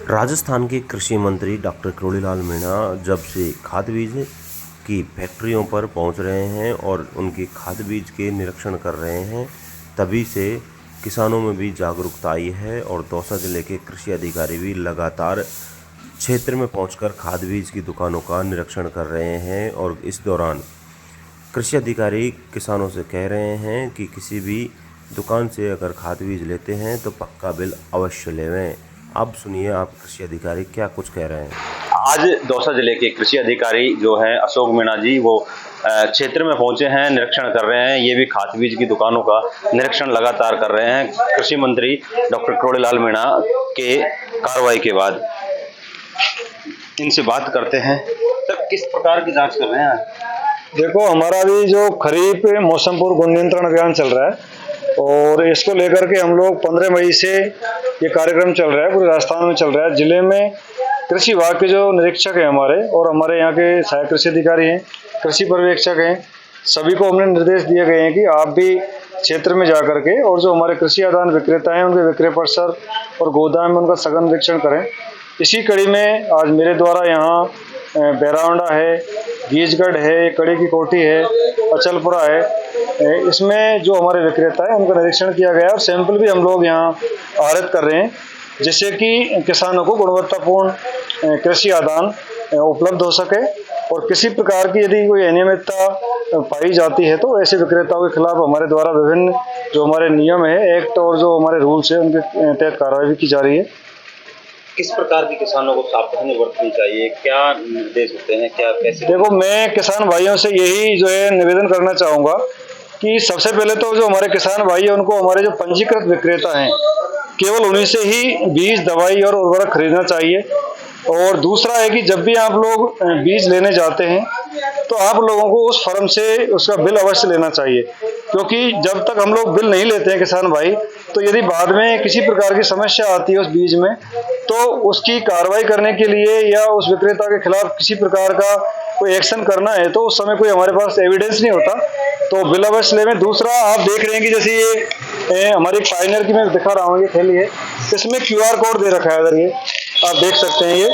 राजस्थान के कृषि मंत्री डॉक्टर करोड़ीलाल मीणा जब से खाद बीज की फैक्ट्रियों पर पहुंच रहे हैं और उनके खाद बीज के निरीक्षण कर रहे हैं, तभी से किसानों में भी जागरूकता आई है और दौसा जिले के कृषि अधिकारी भी लगातार क्षेत्र में पहुंचकर खाद बीज की दुकानों का निरीक्षण कर रहे हैं। और इस दौरान कृषि अधिकारी किसानों से कह रहे हैं कि किसी भी दुकान से अगर खाद बीज लेते हैं तो पक्का बिल अवश्य लेवें। अब सुनिए आप कृषि अधिकारी क्या कुछ कह रहे हैं। आज दौसा जिले के कृषि अधिकारी जो हैं अशोक मीणा जी, वो क्षेत्र में पहुंचे हैं, निरीक्षण कर रहे हैं। ये भी खाद बीज की दुकानों का निरीक्षण लगातार कर रहे हैं कृषि मंत्री डॉक्टर करोड़ीलाल मीणा के कार्रवाई के बाद। इनसे बात करते हैं, तब किस प्रकार की जांच कर रहे हैं? देखो, हमारा भी जो खरीफ मौसम पूर्व गुण नियंत्रण अभियान चल रहा है और इसको लेकर के हम लोग 15 मई से ये कार्यक्रम चल रहा है, पूरे राजस्थान में चल रहा है। जिले में कृषि विभाग के जो निरीक्षक हैं हमारे और हमारे यहाँ के सहायक कृषि अधिकारी हैं, कृषि पर्यवेक्षक हैं, सभी को हमने निर्देश दिए गए हैं कि आप भी क्षेत्र में जा करके और जो हमारे कृषि आदान विक्रेता हैं उनके विक्रय परिसर और गोदाम में उनका सघन निरीक्षण करें। इसी कड़ी में आज मेरे द्वारा यहाँ बैरावंडा है, गीजगढ़ है, कड़ी की कोठी है, अचलपुरा है, इसमें जो हमारे विक्रेता है उनका निरीक्षण किया गया और सैंपल भी हम लोग यहाँ आहरित कर रहे हैं, जिससे कि किसानों को गुणवत्तापूर्ण कृषि आदान उपलब्ध हो सके। और किसी प्रकार की यदि कोई अनियमितता पाई जाती है तो ऐसे विक्रेताओं के खिलाफ हमारे द्वारा विभिन्न जो हमारे नियम है, एक्ट और जो हमारे रूल्स है, उनके तहत कार्रवाई भी की जा रही है। किस प्रकार की किसानों को सावधानी बरतनी चाहिए, क्या निर्देश होते हैं, क्या कैसे? देखो, मैं किसान भाइयों से यही जो है निवेदन करना चाहूँगा कि सबसे पहले तो जो हमारे किसान भाई हैं उनको हमारे जो पंजीकृत विक्रेता हैं केवल उन्हीं से ही बीज, दवाई और उर्वरक खरीदना चाहिए। और दूसरा है कि जब भी आप लोग बीज लेने जाते हैं तो आप लोगों को उस फर्म से उसका बिल अवश्य लेना चाहिए, क्योंकि जब तक हम लोग बिल नहीं लेते हैं किसान भाई, तो यदि बाद में किसी प्रकार की समस्या आती है उस बीज में तो उसकी कार्रवाई करने के लिए या उस विक्रेता के खिलाफ किसी प्रकार का कोई एक्शन करना है तो उस समय कोई हमारे पास एविडेंस नहीं होता, तो बिल अवश्य लें। दूसरा, आप देख रहे हैं कि जैसे ये हमारी पायनियर की मैं दिखा रहा हूँ, ये थैली है, इसमें QR कोड दे रखा है, अगर ये आप देख सकते हैं ये,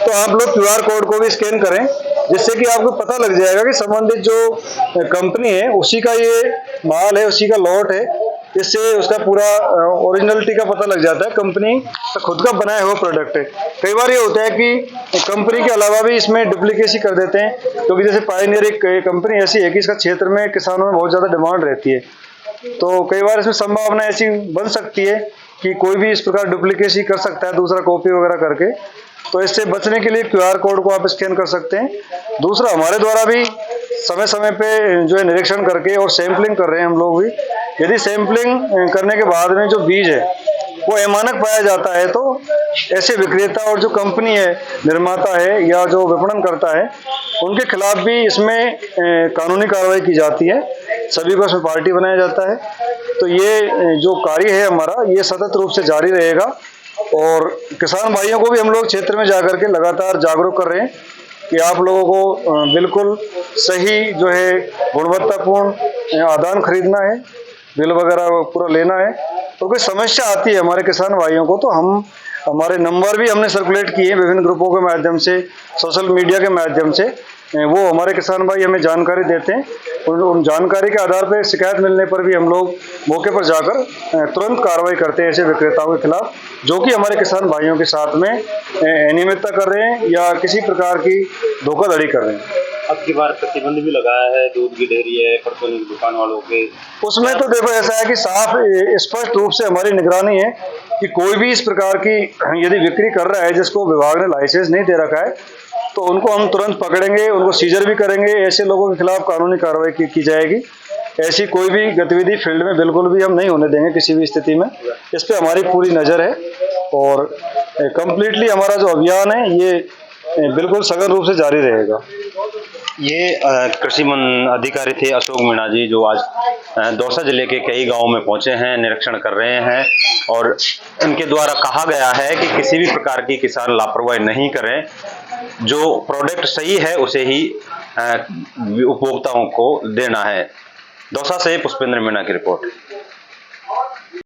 तो आप लोग QR कोड को भी स्कैन करें, जिससे कि आपको पता लग जाएगा कि संबंधित जो कंपनी है उसी का ये माल है, उसी का लॉट है। इससे उसका पूरा ओरिजिनलिटी का पता लग जाता है, कंपनी का खुद का बनाया हुआ प्रोडक्ट है। कई बार ये होता है कि कंपनी के अलावा भी इसमें डुप्लीकेसी कर देते हैं, क्योंकि जैसे पायनियर एक कंपनी ऐसी है कि इसका क्षेत्र में किसानों में बहुत ज़्यादा डिमांड रहती है, तो कई बार इसमें संभावना ऐसी बन सकती है कि कोई भी इस प्रकार डुप्लीकेसी कर सकता है दूसरा कॉपी वगैरह करके। तो इससे बचने के लिए QR कोड को आप स्कैन कर सकते हैं। दूसरा, हमारे द्वारा भी समय समय पे जो है निरीक्षण करके और सैंपलिंग कर रहे हैं हम लोग भी। यदि सैंपलिंग करने के बाद में जो बीज है वो अमानक पाया जाता है तो ऐसे विक्रेता और जो कंपनी है, निर्माता है या जो विपणन करता है, उनके खिलाफ भी इसमें कानूनी कार्रवाई की जाती है, सभी को इसमें पार्टी बनाया जाता है। तो ये जो कार्य है हमारा, ये सतत रूप से जारी रहेगा और किसान भाइयों को भी हम लोग क्षेत्र में जाकर के लगातार जागरूक कर रहे हैं कि आप लोगों को बिल्कुल सही जो है गुणवत्तापूर्ण आदान खरीदना है, बिल वगैरह पूरा लेना है। तो कोई समस्या आती है हमारे किसान भाइयों को तो हमारे नंबर भी हमने सर्कुलेट किए हैं विभिन्न ग्रुपों के माध्यम से, सोशल मीडिया के माध्यम से, वो हमारे किसान भाई हमें जानकारी देते हैं। उन जानकारी के आधार पर शिकायत मिलने पर भी हम लोग मौके पर जाकर तुरंत कार्रवाई करते हैं ऐसे विक्रेताओं के खिलाफ जो कि हमारे किसान भाइयों के साथ में अनियमितता कर रहे हैं या किसी प्रकार की धोखाधड़ी कर रहे हैं। अब की बार प्रतिबंध भी लगाया है, दूध की डेयरी है, परचून की दुकान वालों के, उसमें तो देखो ऐसा है कि साफ स्पष्ट रूप से हमारी निगरानी है कि कोई भी इस प्रकार की यदि बिक्री कर रहा है जिसको विभाग ने लाइसेंस नहीं दे रखा है तो उनको हम तुरंत पकड़ेंगे, उनको सीजर भी करेंगे। ऐसे लोगों के खिलाफ कानूनी कार्रवाई की जाएगी। ऐसी कोई भी गतिविधि फील्ड में बिल्कुल भी हम नहीं होने देंगे किसी भी स्थिति में। इस पे हमारी पूरी नज़र है और कंप्लीटली हमारा जो अभियान है ये बिल्कुल सघन रूप से जारी रहेगा। ये कृषि अधिकारी थे अशोक मीणा जी, जो आज दौसा जिले के कई गांवों में पहुंचे हैं, निरीक्षण कर रहे हैं और इनके द्वारा कहा गया है कि किसी भी प्रकार की किसान लापरवाही नहीं करें, जो प्रोडक्ट सही है उसे ही उपभोक्ताओं को देना है। दौसा से पुष्पेंद्र मीणा की रिपोर्ट।